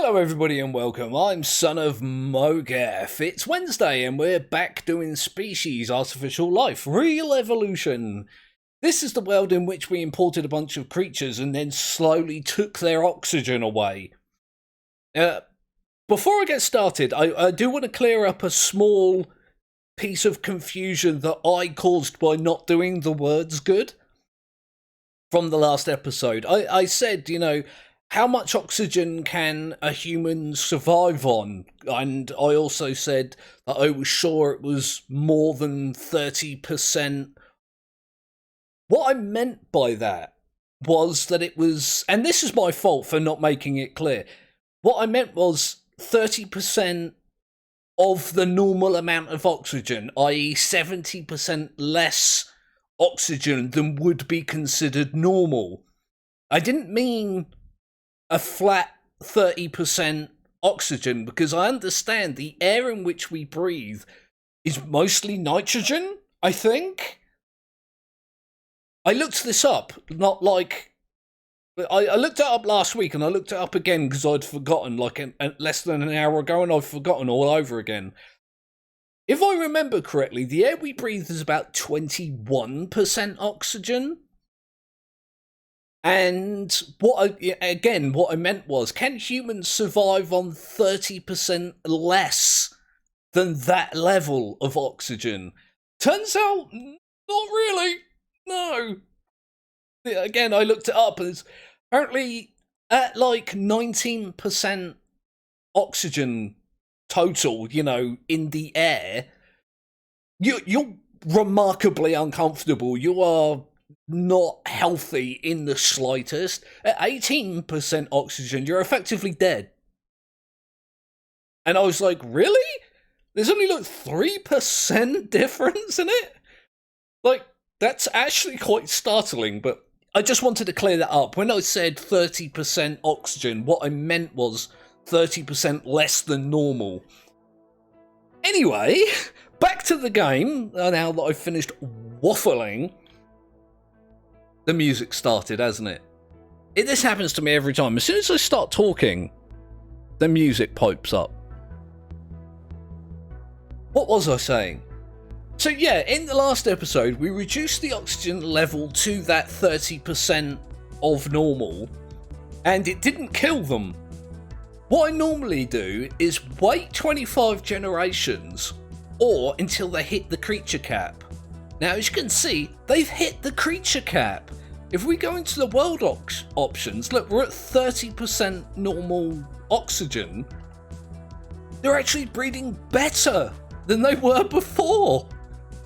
Hello everybody and welcome, I'm Son of Mogef. It's Wednesday and we're back doing Species, Artificial Life, Real Evolution. This is the world in which we imported a bunch of creatures and then slowly took their oxygen away. Before I get started, I do want to clear up a small piece of confusion that I caused by not doing the words good from the last episode. I said, you know, how much oxygen can a human survive on? And I also said that I was sure it was more than 30%. What I meant by that was that it was, and this is my fault for not making it clear, what I meant was 30% of the normal amount of oxygen, i.e. 70% less oxygen than would be considered normal. I didn't mean a flat 30% oxygen, because I understand the air in which we breathe is mostly nitrogen, I think. I looked this up, not like... I looked it up last week and I looked it up again because I'd forgotten like less than an hour ago, and I've forgotten all over again. If I remember correctly, the air we breathe is about 21% oxygen. And what I meant was, can humans survive on 30% less than that level of oxygen? Turns out, not really. No. Again, I looked it up, and it's apparently at like 19% oxygen total, you know, in the air, you're remarkably uncomfortable. You are not healthy in the slightest. At 18% oxygen, you're effectively dead. And I was like, really? There's only like 3% difference in it? Like, that's actually quite startling, but I just wanted to clear that up. When I said 30% oxygen, what I meant was 30% less than normal. Anyway, back to the game, now that I've finished waffling. The music started, hasn't it? This happens to me every time. As soon as I start talking, the music pipes up. What was I saying? So yeah, in the last episode, we reduced the oxygen level to that 30% of normal, and it didn't kill them. What I normally do is wait 25 generations, or until they hit the creature cap. Now, as you can see, they've hit the creature cap. If we go into the world options, look, we're at 30% normal oxygen. They're actually breeding better than they were before.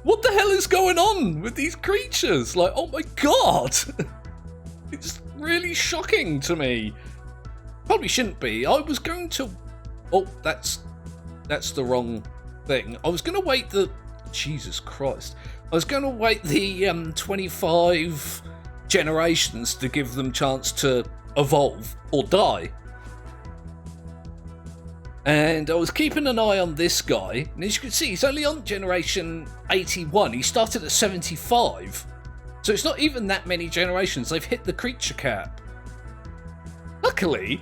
What the hell is going on with these creatures? Like, oh my god. It's really shocking to me. Probably shouldn't be. I was going to... Oh, that's the wrong thing. I was going to wait the... Jesus Christ. I was going to wait the 25 generations to give them chance to evolve or die. And I was keeping an eye on this guy, and as you can see, he's only on generation 81. He started at 75. So it's not even that many generations. They've hit the creature cap. Luckily,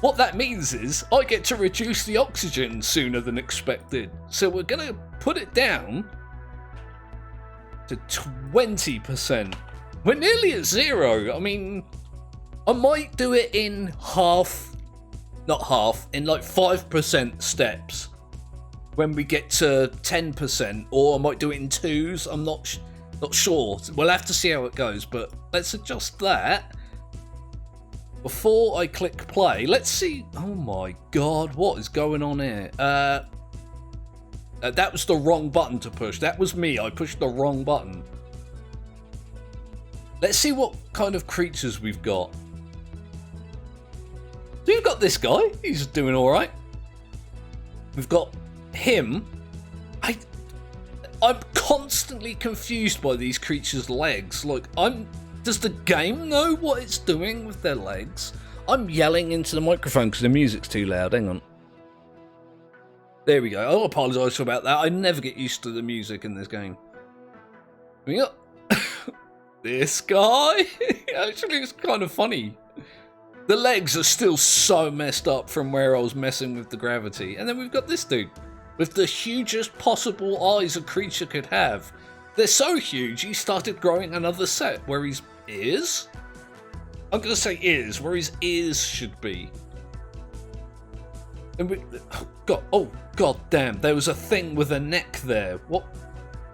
what that means is I get to reduce the oxygen sooner than expected. So we're going to put it down to 20%. We're nearly at 0. I mean, I might do it in in like 5% steps when we get to 10%, or I might do it in 2s. I'm not sure. We'll have to see how it goes, but let's adjust that. Before I click play, let's see. Oh my god, what is going on here? That was the wrong button to push. That was me. I pushed the wrong button. Let's see what kind of creatures we've got. So we've got this guy. He's doing all right. We've got him. I'm constantly confused by these creatures' legs. Like, does the game know what it's doing with their legs? I'm yelling into the microphone because the music's too loud. Hang on. There we go. I apologise about that. I never get used to the music in this game. We got this guy. Actually, it's kind of funny. The legs are still so messed up from where I was messing with the gravity. And then we've got this dude with the hugest possible eyes a creature could have. They're so huge, he started growing another set where his ears? I'm going to say ears, where his ears should be. And oh god damn, there was a thing with a neck there. What?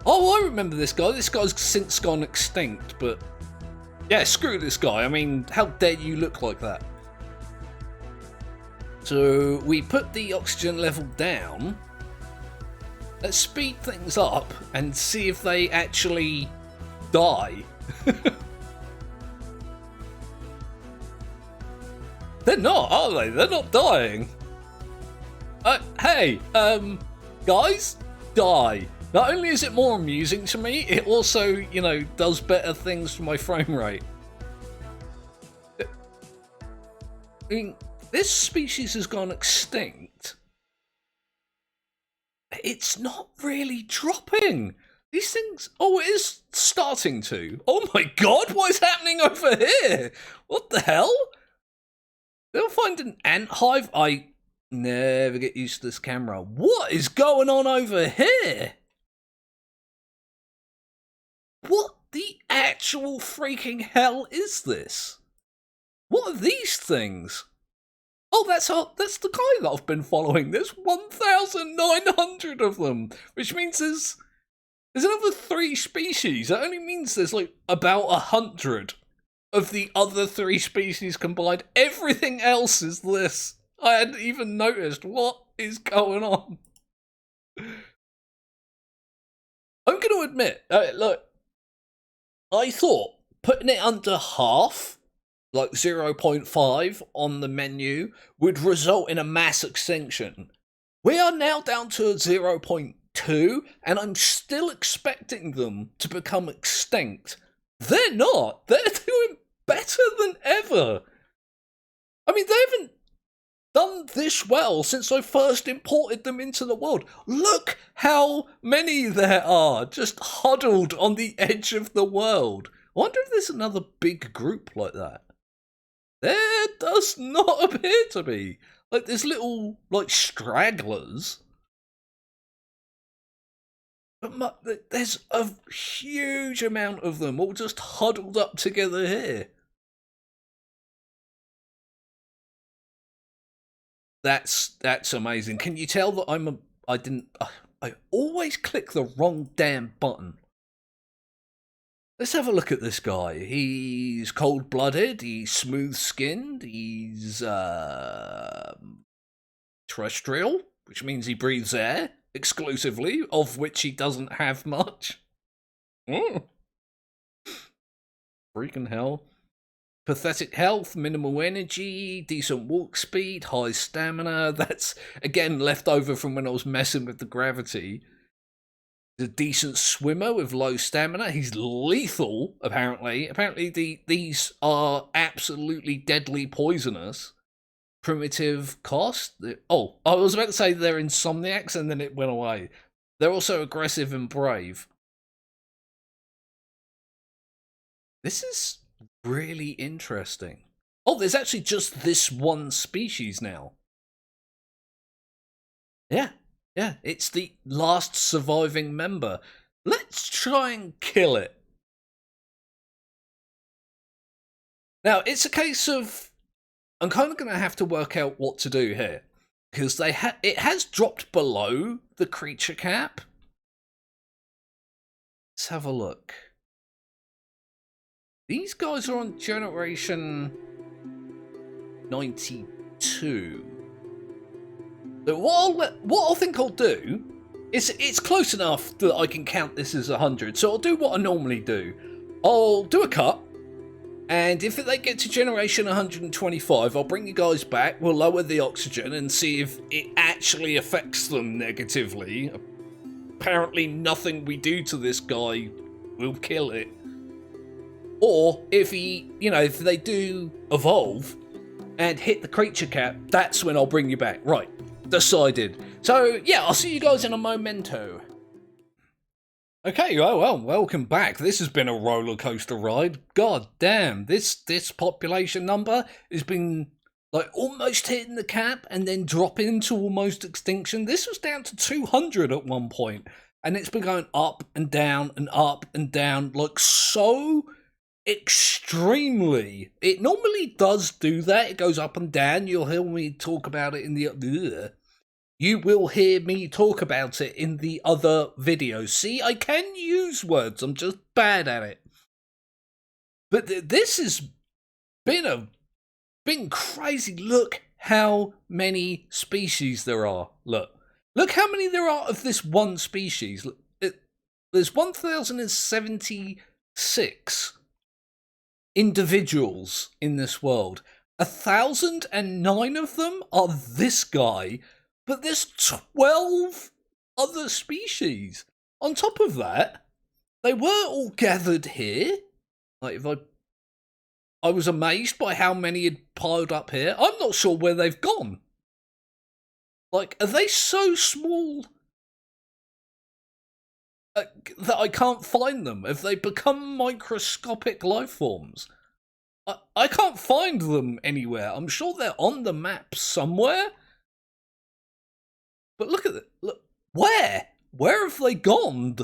Oh, I remember this guy. This guy's since gone extinct, but yeah, screw this guy. I mean, how dare you look like that? So we put the oxygen level down. Let's speed things up and see if they actually die. They're not, are they? They're not dying. Hey, guys, die. Not only is it more amusing to me, it also, you know, does better things for my frame rate. I mean, this species has gone extinct. It's not really dropping. These things... Oh, it is starting to. Oh my god, what is happening over here? What the hell? They'll find an ant hive? I never get used to this camera. What is going on over here? What the actual freaking hell is this? What are these things? Oh, that's the guy that I've been following. There's 1,900 of them, which means there's another 3 species. That only means there's like about 100 of the other 3 species combined. Everything else is this. I hadn't even noticed. What is going on? I'm going to admit, look, I thought putting it under half, like 0.5 on the menu, would result in a mass extinction. We are now down to 0.2, and I'm still expecting them to become extinct. They're not. They're doing better than ever. I mean, they haven't done this well since I first imported them into the world. Look how many there are, just huddled on the edge of the world. I wonder if there's another big group like that. There does not appear to be. Like, there's little, like, stragglers. But there's a huge amount of them all just huddled up together here. That's amazing. Can you tell that I always click the wrong damn button. Let's have a look at this guy. He's cold-blooded, he's smooth-skinned, he's terrestrial, which means he breathes air exclusively, of which he doesn't have much. Freaking hell. Pathetic health, minimal energy, decent walk speed, high stamina. That's, again, left over from when I was messing with the gravity. He's a decent swimmer with low stamina. He's lethal, apparently. Apparently, these are absolutely deadly poisonous. Primitive cost. Oh, I was about to say they're insomniacs, and then it went away. They're also aggressive and brave. This is really interesting. Oh, there's actually just this one species now. Yeah, it's the last surviving member. Let's try and kill it. Now, it's a case of... I'm kind of going to have to work out what to do here. Because it has dropped below the creature cap. Let's have a look. These guys are on generation 92. So what I think I'll do is, it's close enough that I can count this as 100. So I'll do what I normally do. I'll do a cut, and if they get to generation 125, I'll bring you guys back. We'll lower the oxygen and see if it actually affects them negatively. Apparently nothing we do to this guy will kill it. Or if if they do evolve and hit the creature cap, that's when I'll bring you back. Right, decided. So yeah, I'll see you guys in a momento. Okay, well, welcome back. This has been a roller coaster ride. God damn, this population number has been like almost hitting the cap and then dropping to almost extinction. This was down to 200 at one point, and it's been going up and down and up and down like so extremely. It normally does do that. It goes up and down. You'll hear me talk about it in the You will hear me talk about it in the other videos. See, I can use words. I'm just bad at it. But this has been crazy. Look how many species there are. Look how many there are of this one species. There's 1,076 individuals in this world. 1,009 of them are this guy, but there's 12 other species. On top of that, they were all gathered here. Like, if I was amazed by how many had piled up here. I'm not sure where they've gone. Like, are they so small that I can't find them? Have they become microscopic life forms? I can't find them anywhere. I'm sure they're on the map somewhere. But look at it. Look, where? Where have they gone?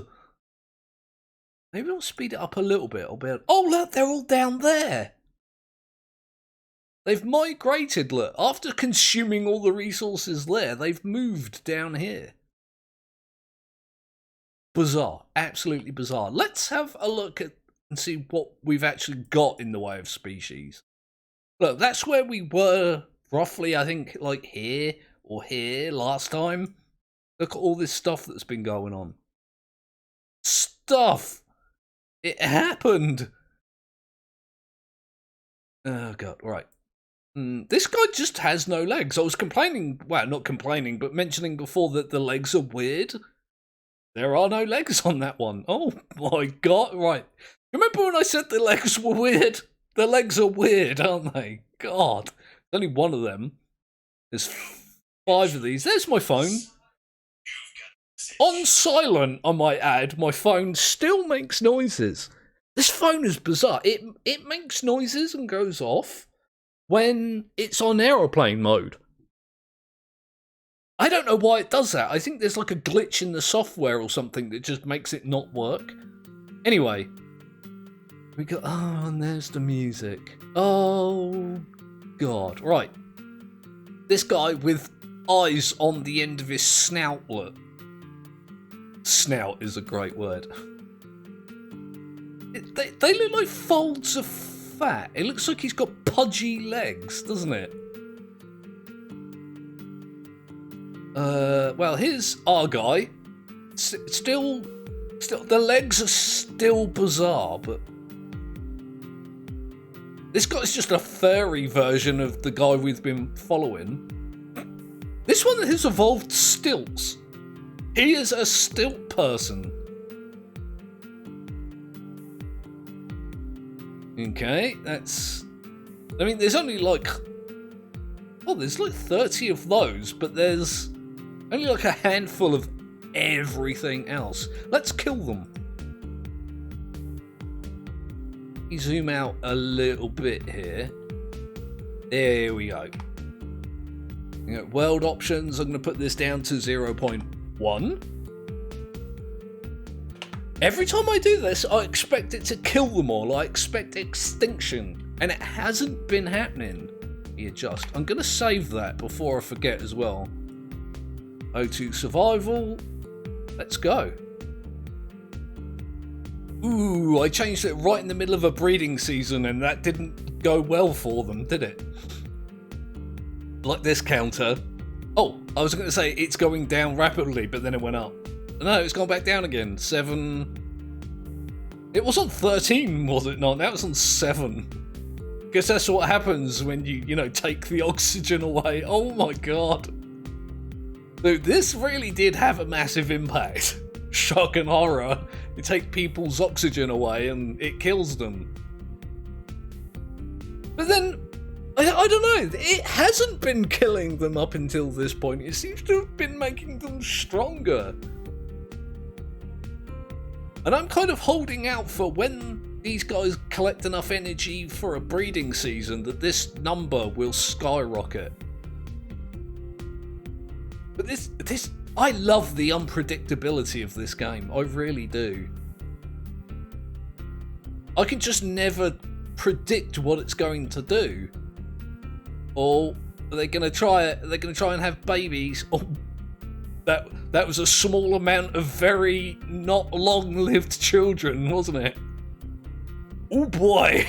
Maybe I'll speed it up a little bit. Oh, look, they're all down there. They've migrated, look. After consuming all the resources there, they've moved down here. Bizarre. Absolutely bizarre. Let's have a look at and see what we've actually got in the way of species. Look, that's where we were roughly, I think, like here or here last time. Look at all this stuff that's been going on. Stuff! It happened! Oh god, right. This guy just has no legs. I was complaining, well, not complaining, but mentioning before that the legs are weird. There are no legs on that one. Oh my god, right. Remember when I said the legs were weird? The legs are weird, aren't they? God. There's only one of them. There's 5 of these. There's my phone. On silent, I might add, my phone still makes noises. This phone is bizarre. It makes noises and goes off when it's on aeroplane mode. I don't know why it does that. I think there's like a glitch in the software or something that just makes it not work. Anyway, we got, oh, and there's the music. Oh, God. Right. This guy with eyes on the end of his snout, look. Snout is a great word. They look like folds of fat. It looks like he's got pudgy legs, doesn't it? Well, here's our guy. Still, the legs are still bizarre, but this guy's just a furry version of the guy we've been following. This one has evolved stilts. He is a stilt person. Okay, that's... I mean, there's only like... Oh, there's like 30 of those, but there's only like a handful of everything else. Let's kill them. You zoom out a little bit here. There we go. You know, world options, I'm going to put this down to 0.1. Every time I do this, I expect it to kill them all. I expect extinction. And it hasn't been happening. Adjust. I'm going to save that before I forget as well. O2 survival. Let's go. Ooh, I changed it right in the middle of a breeding season and that didn't go well for them, did it? Like this counter. Oh, I was going to say it's going down rapidly, but then it went up. No, it's gone back down again. 7. It was on 13, was it not? Now it's on 7. Guess that's what happens when you know, take the oxygen away. Oh my god. Dude, this really did have a massive impact. Shock and horror. You take people's oxygen away and it kills them. But then, I don't know, it hasn't been killing them up until this point. It seems to have been making them stronger. And I'm kind of holding out for when these guys collect enough energy for a breeding season that this number will skyrocket. But this, I love the unpredictability of this game. I really do. I can just never predict what it's going to do. Or they're going to try it. They're going to try and have babies. Oh, that was a small amount of very not long-lived children, wasn't it? Oh boy.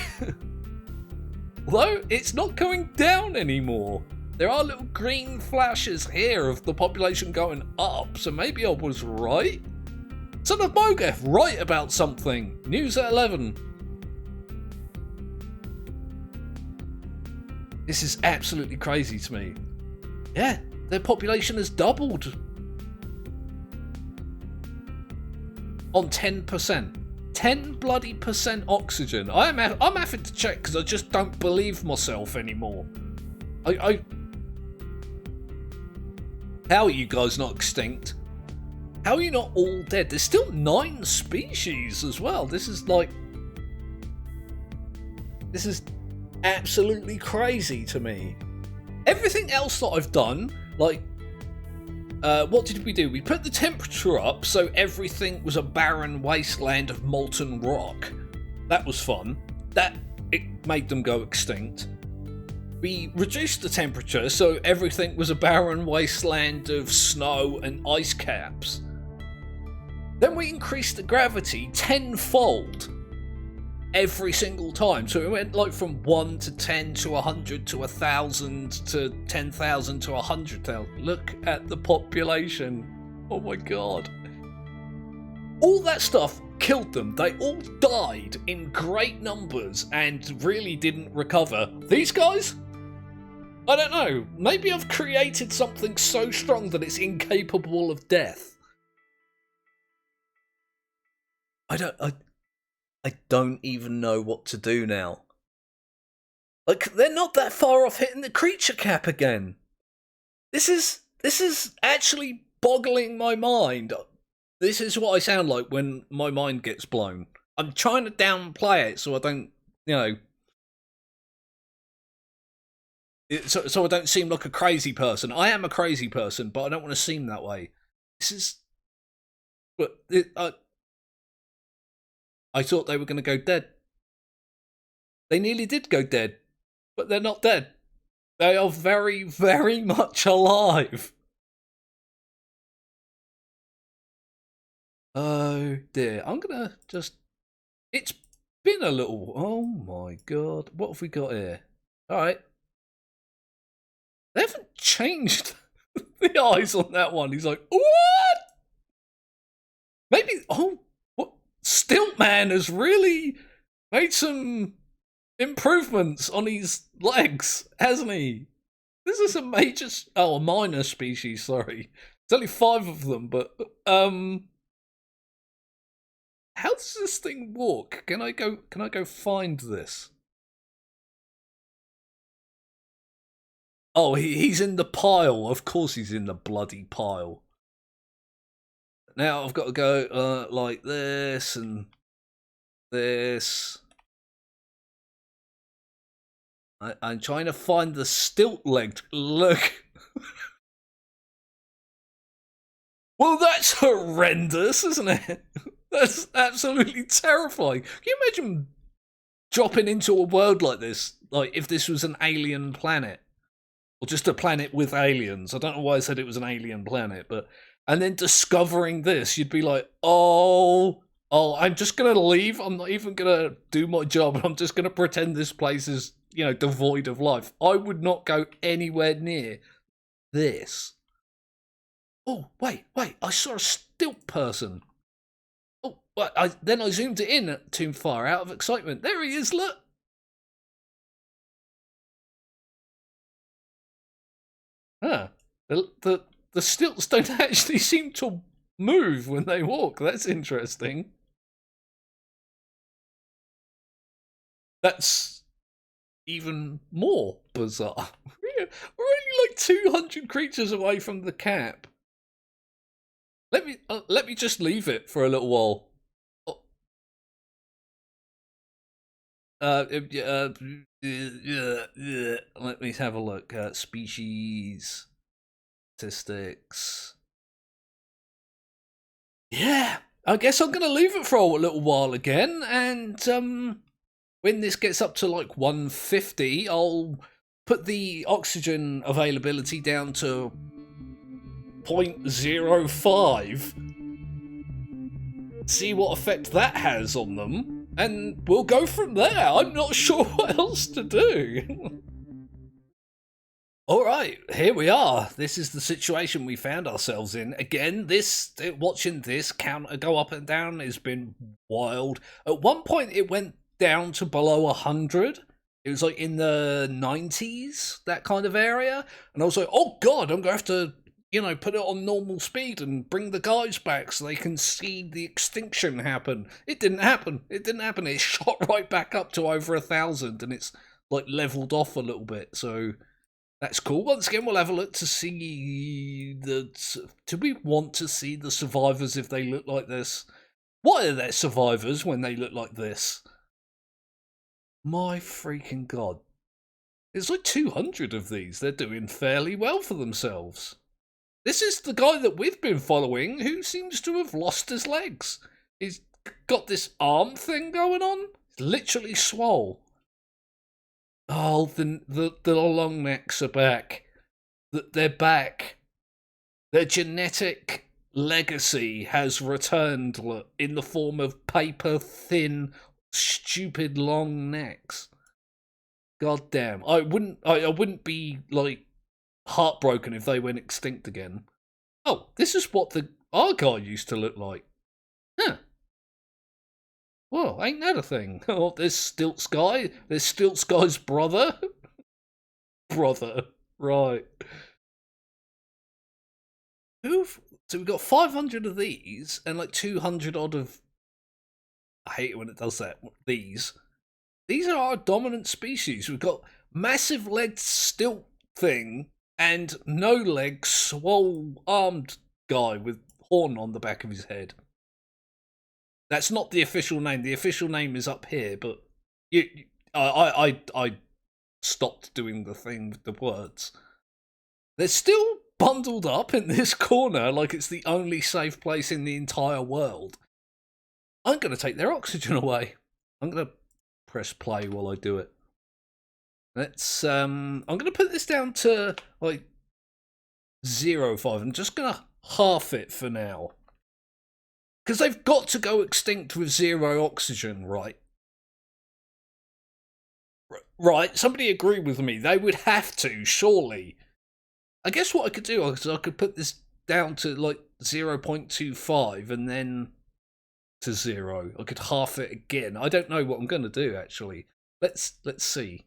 Although it's not going down anymore. There are little green flashes here of the population going up, so maybe I was right. Son of Mogeth, right about something. News at 11. This is absolutely crazy to me. Yeah, their population has doubled. On 10%. 10 bloody percent oxygen. I'm having to check because I just don't believe myself anymore. How are you guys not extinct? How are you not all dead? There's still 9 species as well. This is absolutely crazy to me. Everything else that I've done, like, what did we do? We put the temperature up so everything was a barren wasteland of molten rock. That was fun. It made them go extinct. We reduced the temperature so everything was a barren wasteland of snow and ice caps. Then we increased the gravity tenfold every single time. So it went like from 1 to 10 to 100 to 1,000 to 10,000 to 100,000. Look at the population. Oh my god. All that stuff killed them. They all died in great numbers and really didn't recover. These guys? I don't know. Maybe I've created something so strong that it's incapable of death. I don't even know what to do now. Like, they're not that far off hitting the creature cap again. This is actually boggling my mind. This is what I sound like when my mind gets blown. I'm trying to downplay it so I don't, so I don't seem like a crazy person. I am a crazy person, but I don't want to seem that way. I thought they were going to go dead. They nearly did go dead, but they're not dead. They are very, very much alive. Oh dear. I'm going to just... It's been a little... Oh my god. What have we got here? Alright. They haven't changed the eyes on that one. He's like, what? Maybe... Oh, what? Stiltman has really made some improvements on his legs, hasn't he? This is a major... Oh, a minor species, sorry. There's only 5 of them, but... How does this thing walk? Can I go find this? Oh, he's in the pile. Of course he's in the bloody pile. Now I've got to go like this and this. I'm trying to find the stilt-legged. Look. Well, that's horrendous, isn't it? That's absolutely terrifying. Can you imagine dropping into a world like this? Like, if this was an alien planet. Or just a planet with aliens. I don't know why I said it was an alien planet, but... And then discovering this, you'd be like, oh, I'm just going to leave. I'm not even going to do my job. I'm just going to pretend this place is, devoid of life. I would not go anywhere near this. Oh, wait. I saw a stilt person. Oh, then I zoomed it in too far out of excitement. There he is, look. Huh. The stilts don't actually seem to move when they walk. That's interesting. That's even more bizarre. We're only like 200 creatures away from the cap. Let me just leave it for a little while. Let me have a look. Species statistics. Yeah, I guess I'm going to leave it for a little while again, and when this gets up to like 150, I'll put the oxygen availability down to 0.05, see what effect that has on them, and we'll go from there. I'm not sure what else to do. Alright, here we are. This is the situation we found ourselves in. Again, watching this counter go up and down has been wild. At one point it went down to below 100. It was like in the 90s, that kind of area. And I was like, oh god, I'm going to have to, put it on normal speed and bring the guys back so they can see the extinction happen. It didn't happen. It shot right back up to over 1,000 and it's like leveled off a little bit. So that's cool. Once again, we'll have a look to see do we want to see the survivors if they look like this? What are their survivors when they look like this? My freaking god. There's like 200 of these. They're doing fairly well for themselves. This is the guy that we've been following who seems to have lost his legs. He's got this arm thing going on. It's literally swole. Oh, the long necks are back. They're back. Their genetic legacy has returned in the form of paper-thin, stupid long necks. God damn. I wouldn't be, like, heartbroken if they went extinct again. Oh, this is what our guy used to look like. Huh. Well, ain't that a thing? Oh, there's Stilts Guy. There's Stilts Guy's brother. Brother. Right. So we've got 500 of these and like 200 odd of... I hate it when it does that. These are our dominant species. We've got massive legged stilt thing and no legs, swole armed guy with horn on the back of his head. That's not the official name. The official name is up here, but I stopped doing the thing with the words. They're still bundled up in this corner like it's the only safe place in the entire world. I'm going to take their oxygen away. I'm going to press play while I do it. Let's I'm going to put this down to like 0.5. I'm just going to half it for now. Because they've got to go extinct with 0 oxygen, right? Right, somebody agree with me. They would have to, surely. I guess what I could do is I could put this down to like 0.25 and then to 0. I could half it again. I don't know what I'm going to do, actually. Let's see.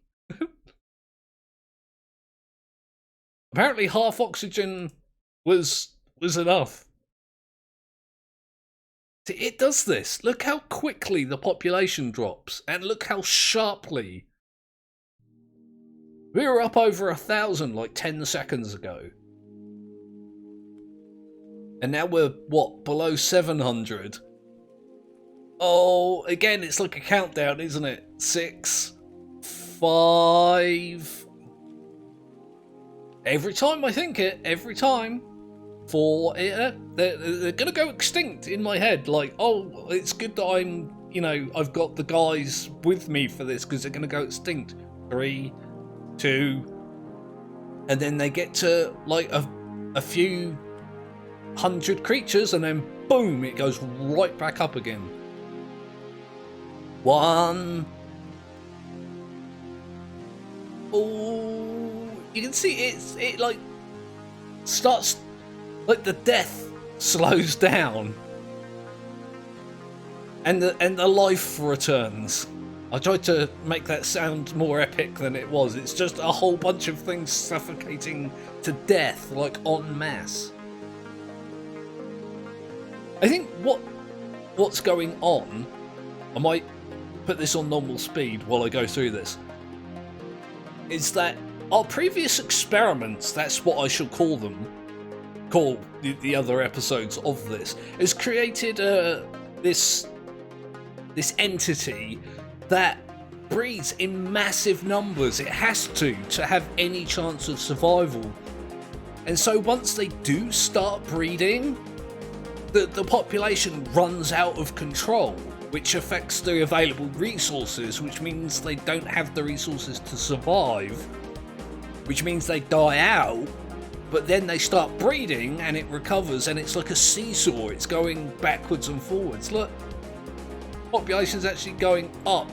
Apparently half oxygen was enough. It does this. Look how quickly the population drops, and look how sharply. We were up over 1,000 like 10 seconds ago. And now we're, what, below 700? Oh, again, it's like a countdown, isn't it? 6, 5... Every time I think it, every time. 4, they're gonna go extinct in my head. Like, oh, it's good that I'm, I've got the guys with me for this because they're gonna go extinct. 3, 2, and then they get to like a few hundred creatures, and then boom, it goes right back up again. 1. Oh, you can see it like starts. Like the death slows down, and the life returns. I tried to make that sound more epic than it was. It's just a whole bunch of things suffocating to death, like en masse. I think what's going on. I might put this on normal speed while I go through this. Is that our previous experiments? That's what I should call them. Call the other episodes of this, has created this entity that breeds in massive numbers. It has to have any chance of survival. And so once they do start breeding, the population runs out of control, which affects the available resources, which means they don't have the resources to survive, which means they die out. But then they start breeding and it recovers, and it's like a seesaw. It's going backwards and forwards. Look, population's actually going up.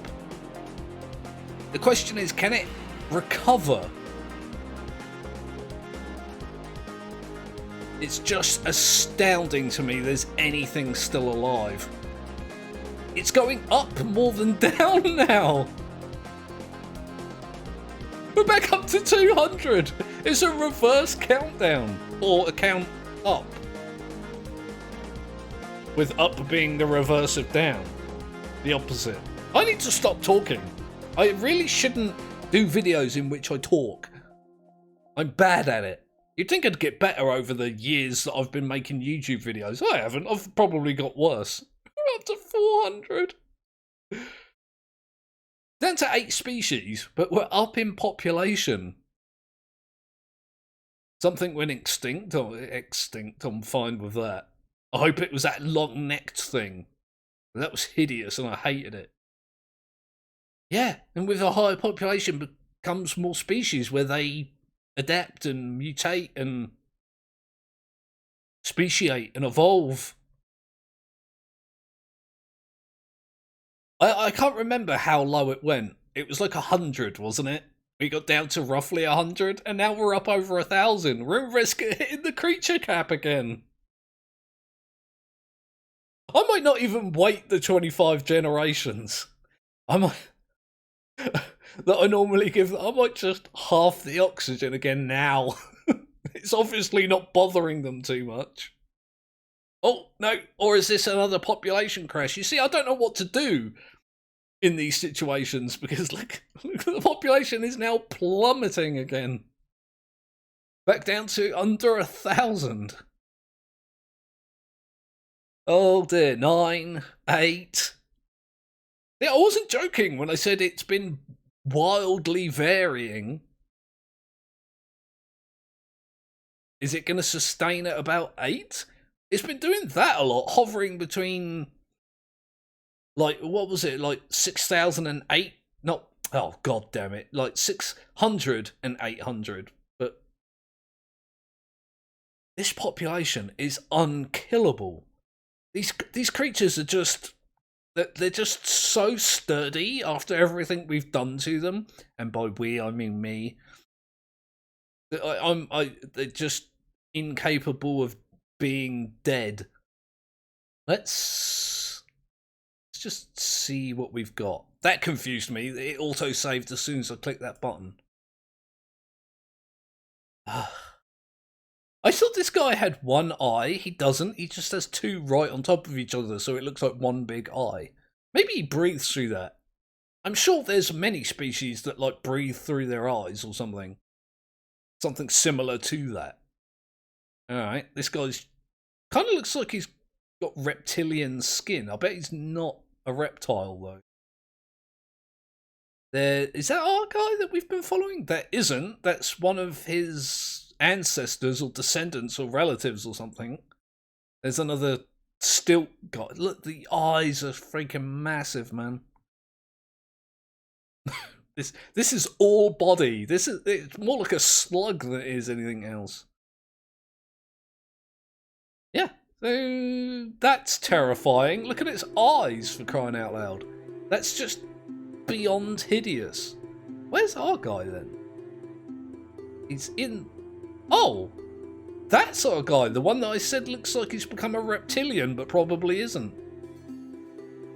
The question is, can it recover? It's just astounding to me there's anything still alive. It's going up more than down now. We're back up to 200. It's a reverse countdown, or a count up, with up being the reverse of down, the opposite. I need to stop talking. I really shouldn't do videos in which I talk. I'm bad at it. You'd think I'd get better over the years that I've been making YouTube videos. I haven't. I've probably got worse. We're up to 400. Down to 8 species, but we're up in population. Something went extinct. Oh, extinct. I'm fine with that. I hope it was that long-necked thing. That was hideous and I hated it. Yeah, and with a higher population comes more species where they adapt and mutate and speciate and evolve. I can't remember how low it went. It was like 100, wasn't it? We got down to roughly 100, and now we're up over 1,000. We're at risk of hitting the creature cap again. I might not even wait the 25 generations. I might... that I normally give... I might just half the oxygen again now. It's obviously not bothering them too much. Oh, no. Or is this another population crash? You see, I don't know what to do in these situations because look, the population is now plummeting again. Back down to under 1,000. Oh dear, 9, 8. Yeah, I wasn't joking when I said it's been wildly varying. Is it going to sustain at about 8? It's been doing that a lot, hovering between, like, what was it, like 6,008? Not, oh god damn it, like 600 and 800. But this population is unkillable. These creatures are just, they're just so sturdy after everything we've done to them, and by we I mean me. They're just incapable of being dead. Let's just see what we've got. That confused me. It auto saved as soon as I clicked that button. I thought this guy had one eye. He doesn't. He just has 2 right on top of each other, so it looks like one big eye. Maybe he breathes through that. I'm sure there's many species that like breathe through their eyes or something. Something similar to that. Alright, this guy's kind of looks like he's got reptilian skin. I bet he's not a reptile though. Is that our guy that we've been following? That isn't. That's one of his ancestors or descendants or relatives or something. There's another stilt guy. Look, the eyes are freaking massive, man. This is all body. It's more like a slug than it is anything else. Yeah, so that's terrifying. Look at its eyes, for crying out loud. That's just beyond hideous. Where's our guy then? He's in... Oh! That's our guy. The one that I said looks like he's become a reptilian, but probably isn't.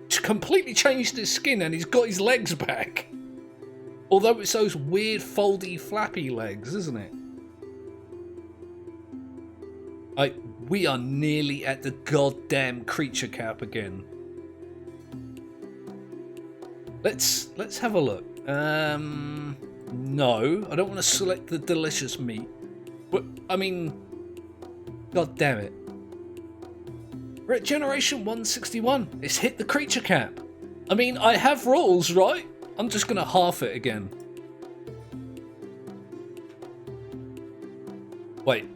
He's completely changed his skin and he's got his legs back. Although it's those weird foldy flappy legs, isn't it? We are nearly at the goddamn creature cap again. Let's have a look. No, I don't want to select the delicious meat. But I mean, god damn it. We're at generation 161. It's hit the creature cap. I mean, I have rules, right? I'm just gonna half it again. Wait.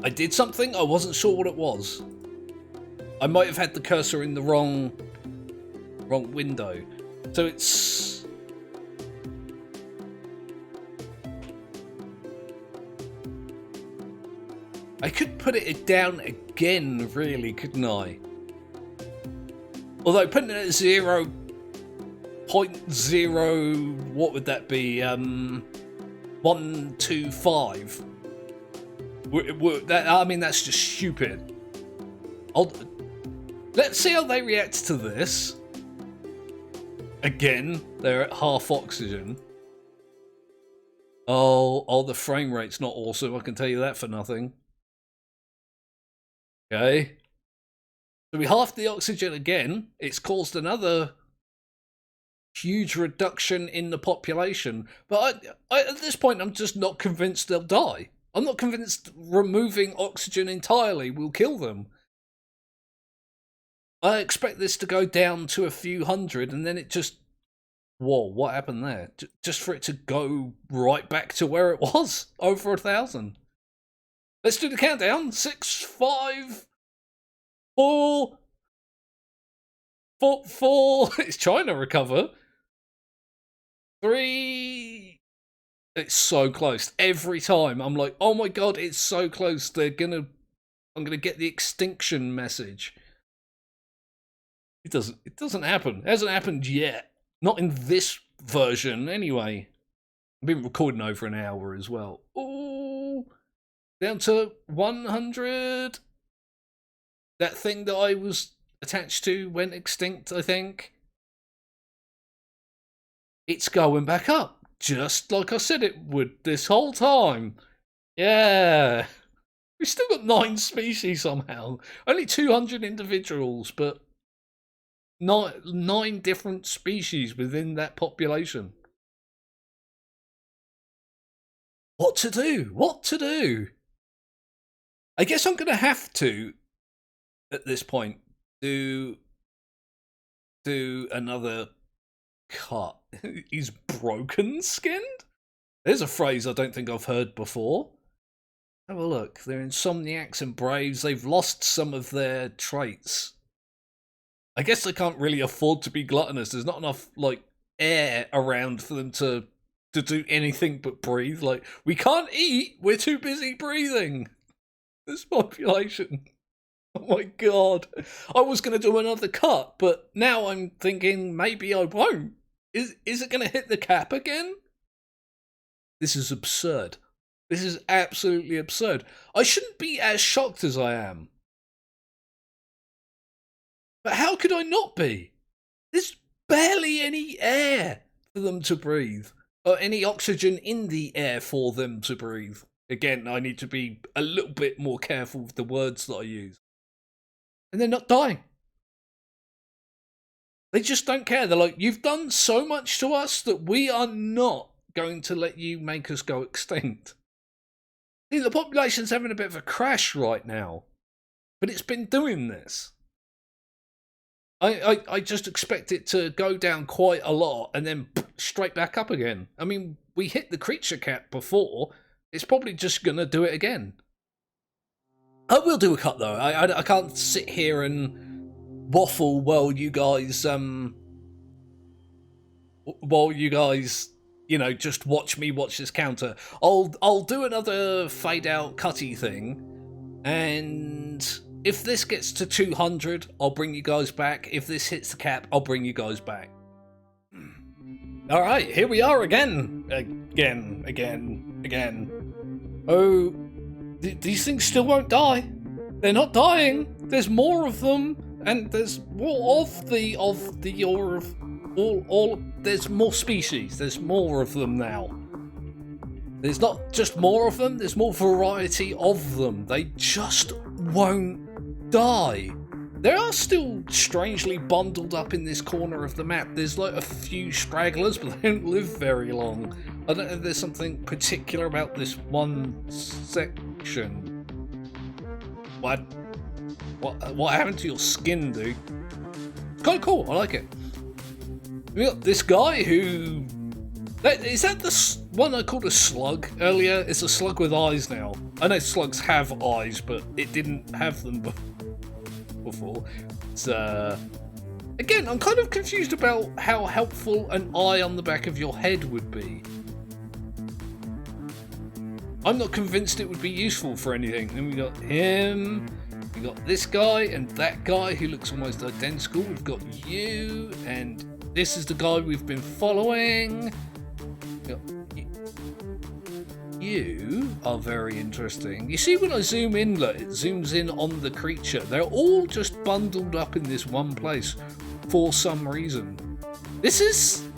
I did something? I wasn't sure what it was. I might have had the cursor in the wrong window. So it's... I could put it down again, really, couldn't I? Although putting it at 0.0, what would that be? 125. I mean, that's just stupid. Let's see how they react to this. Again, they're at half oxygen. Oh, the frame rate's not awesome. I can tell you that for nothing. Okay. So we halved the oxygen again. It's caused another huge reduction in the population. But at this point, I'm just not convinced they'll die. I'm not convinced removing oxygen entirely will kill them. I expect this to go down to a few hundred and then it just... Whoa, what happened there? Just for it to go right back to where it was. Over 1,000. Let's do the countdown. 6, 5, 4. It's trying to recover. 3. It's so close. Every time I'm like, oh my god, it's so close. I'm gonna get the extinction message. It doesn't happen. It hasn't happened yet. Not in this version, anyway. I've been recording over an hour as well. Oh, down to 100. That thing that I was attached to went extinct, I think. It's going back up, just like I said it would this whole time. Yeah. We've still got 9 species somehow. Only 200 individuals, but 9 different species within that population. What to do? What to do? I guess I'm going to have to, at this point, do another cut. He's broken skinned? There's a phrase I don't think I've heard before. Have a look. They're insomniacs and braves. They've lost some of their traits. I guess they can't really afford to be gluttonous. There's not enough, like, air around for them to do anything but breathe. Like, we can't eat. We're too busy breathing. This population. Oh my god. I was going to do another cut, but now I'm thinking maybe I won't. Is it going to hit the cap again? This is absurd. This is absolutely absurd. I shouldn't be as shocked as I am. But how could I not be? There's barely any air for them to breathe. Or any oxygen in the air for them to breathe. Again, I need to be a little bit more careful with the words that I use. And they're not dying. They just don't care. They're like, you've done so much to us that we are not going to let you make us go extinct. See, the population's having a bit of a crash right now. But it's been doing this. I just expect it to go down quite a lot and then straight back up again. I mean, we hit the creature cap before. It's probably just going to do it again. I will do a cut though. I can't sit here and waffle while you guys you know, just watch me watch this counter. I'll do another fade out cutty thing, and if this gets to 200, I'll bring you guys back. If this hits the cap, I'll bring you guys back. All right, here we are again. Oh, these things still won't die. They're not dying. There's more of them, and there's more there's more species. There's more of them now. There's not just more of them, there's more variety of them. They just won't die. They are still strangely bundled up in this corner of the map. There's like a few stragglers, but they don't live very long. I don't know if there's something particular about this one section. What happened to your skin, dude? It's kind of cool, I like it. We got this guy who... Is that the one I called a slug earlier? It's a slug with eyes now. I know slugs have eyes, but it didn't have them before. It's, again, I'm kind of confused about how helpful an eye on the back of your head would be. I'm not convinced it would be useful for anything. Then we got him, we got this guy and that guy who looks almost identical. We've got you, and this is the guy we've been following. You are very interesting. You see when I zoom in, look, it zooms in on the creature. They're all just bundled up in this one place for some reason. This is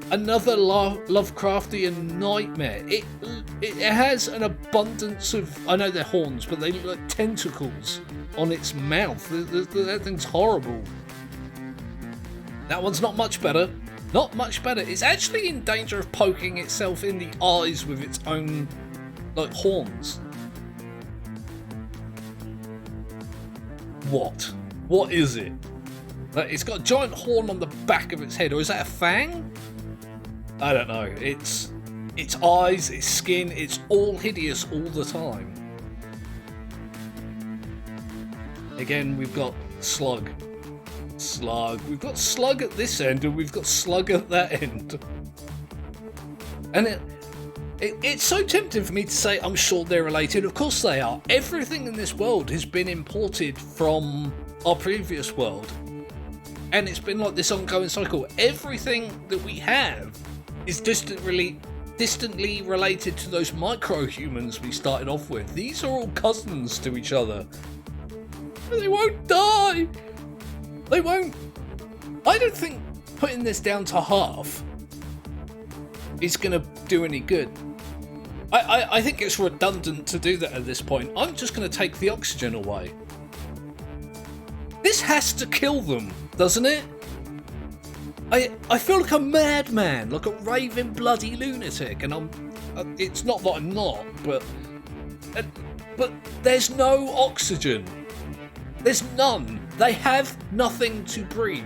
another Lovecraftian nightmare. It has an abundance of, I know they're horns, but they look like tentacles on its mouth. That thing's horrible. That one's not much better. Not much better. It's actually in danger of poking itself in the eyes with its own, like, horns. What? What is it? It's got a giant horn on the back of its head, or is that a fang? I don't know. Its eyes, its skin, it's all hideous all the time. Again, we've got slug. We've got slug at this end, and we've got slug at that end. And it's so tempting for me to say I'm sure they're related. Of course they are. Everything in this world has been imported from our previous world, and it's been like this ongoing cycle. Everything that we have is distantly related to those micro-humans we started off with. These are all cousins to each other. They won't die! They won't. I don't think putting this down to half is going to do any good. I think it's redundant to do that at this point. I'm just going to take the oxygen away. This has to kill them, doesn't it? I feel like a madman, like a raving bloody lunatic, and it's not that I'm not, but there's no oxygen. There's none. They have nothing to breathe.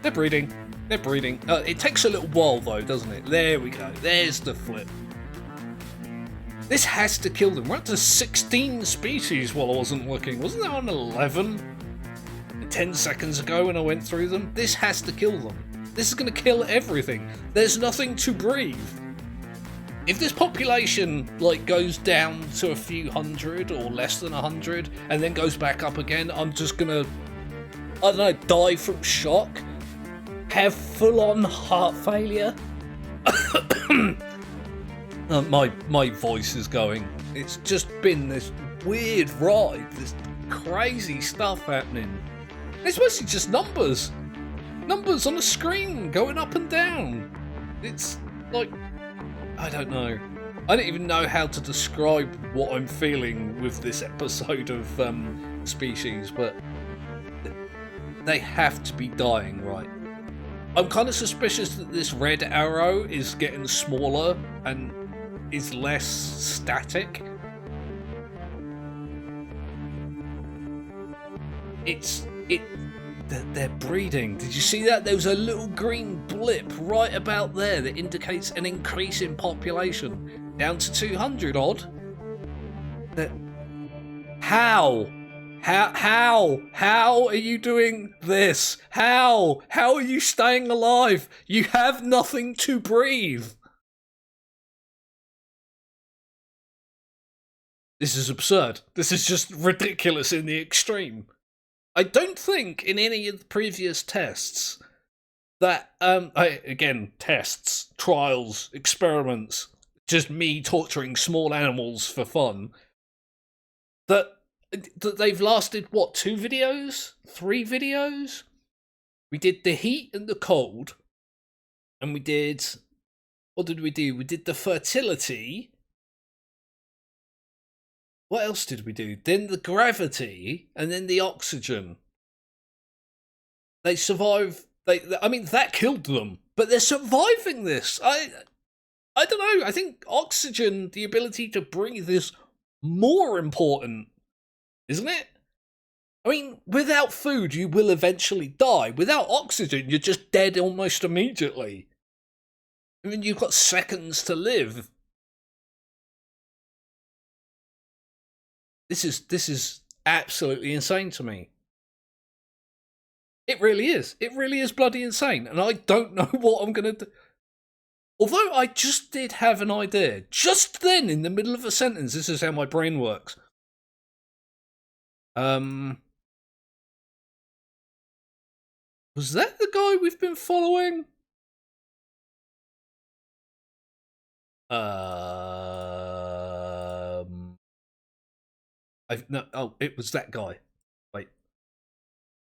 They're breeding. They're breeding. It takes a little while though, doesn't it? There we go. There's the flip. This has to kill them. We're up to 16 species while I wasn't looking. Wasn't there on 11? 10 seconds ago when I went through them? This has to kill them. This is going to kill everything. There's nothing to breathe. If this population like goes down to a few hundred or less than 100 and then goes back up again, I'm just gonna, I don't know, die from shock, have full-on heart failure. My voice is going. It's just been this weird ride, this crazy stuff happening. It's mostly just numbers on the screen going up and down. It's like, I don't know. I don't even know how to describe what I'm feeling with this episode of Species, but they have to be dying, right? I'm kind of suspicious that this red arrow is getting smaller and is less static. They're breeding. Did you see that? There was a little green blip right about there that indicates an increase in population. Down to 200 odd. How? How are you doing this? How are you staying alive? You have nothing to breathe. This is absurd. This is just ridiculous in the extreme. I don't think in any of the previous tests that, again, tests, trials, experiments, just me torturing small animals for fun, that they've lasted, what, 2 videos? 3 videos? We did the heat and the cold, and we did, what did we do? We did the fertility. What else did we do? Then the gravity, and then the oxygen. They survive. I mean, that killed them, but they're surviving this. I don't know. I think oxygen, the ability to breathe, is more important, isn't it? I mean, without food, you will eventually die. Without oxygen, you're just dead almost immediately. I mean, you've got seconds to live. This is absolutely insane to me. It really is. It really is bloody insane. And I don't know what I'm going to do. Although I just did have an idea. Just then, in the middle of a sentence, this is how my brain works. Was that the guy we've been following? It was that guy. Wait.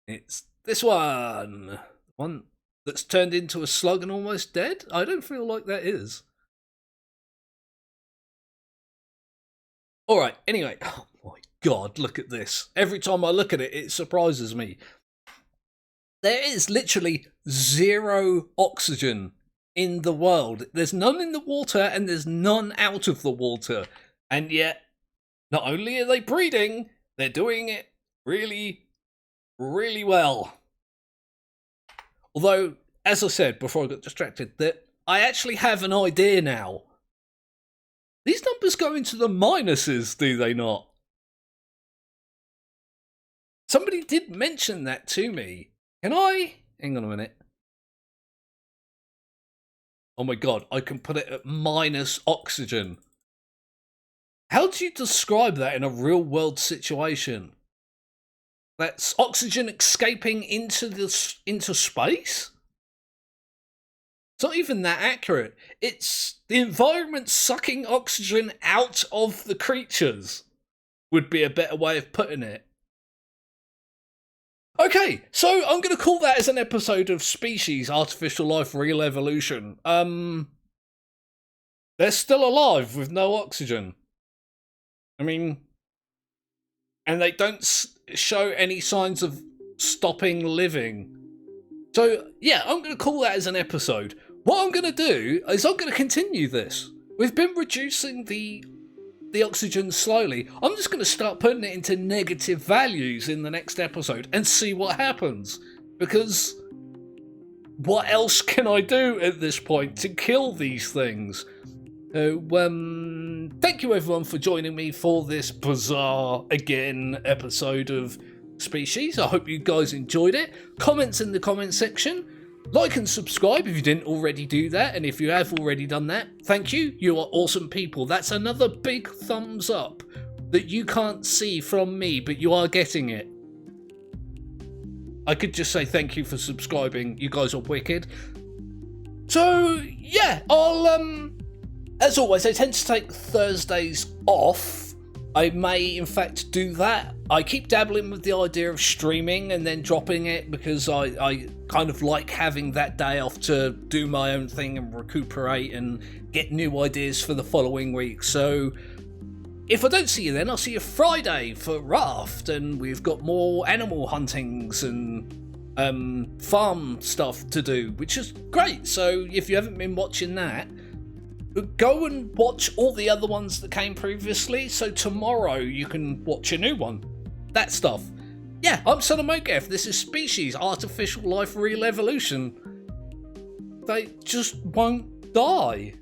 It's this one. One that's turned into a slug and almost dead? I don't feel like that is. Alright, anyway. Oh my god, look at this. Every time I look at it, it surprises me. There is literally 0 oxygen in the world. There's none in the water and there's none out of the water. And yet, not only are they breeding, they're doing it really, really well. Although, as I said before I got distracted, that I actually have an idea now. These numbers go into the minuses, do they not? Somebody did mention that to me. Can I? Hang on a minute. Oh my god, I can put it at minus oxygen. How do you describe that in a real world situation? That's oxygen escaping into space? It's not even that accurate. It's the environment sucking oxygen out of the creatures, would be a better way of putting it. Okay, so I'm going to call that as an episode of Species, Artificial Life, Real Evolution. They're still alive with no oxygen. I mean, and they don't show any signs of stopping living. So, yeah, I'm going to call that as an episode. What I'm going to do is I'm going to continue this. We've been reducing the oxygen slowly. I'm just going to start putting it into negative values in the next episode and see what happens. Because what else can I do at this point to kill these things? Thank you everyone for joining me for this bizarre, again, episode of Species. I hope you guys enjoyed it. Comments in the comment section. Like and subscribe if you didn't already do that, and if you have already done that, thank you. You are awesome people. That's another big thumbs up that you can't see from me, but you are getting it. I could just say thank you for subscribing. You guys are wicked. So, yeah, I'll, as always, I tend to take Thursdays off. I may, in fact, do that. I keep dabbling with the idea of streaming and then dropping it because I kind of like having that day off to do my own thing and recuperate and get new ideas for the following week. So if I don't see you then, I'll see you Friday for Raft, and we've got more animal huntings and farm stuff to do, which is great. So if you haven't been watching that, go and watch all the other ones that came previously, so tomorrow you can watch a new one. That stuff. Yeah, I'm Son of Mogef. This is Species, Artificial Life, Real Evolution. They just won't die.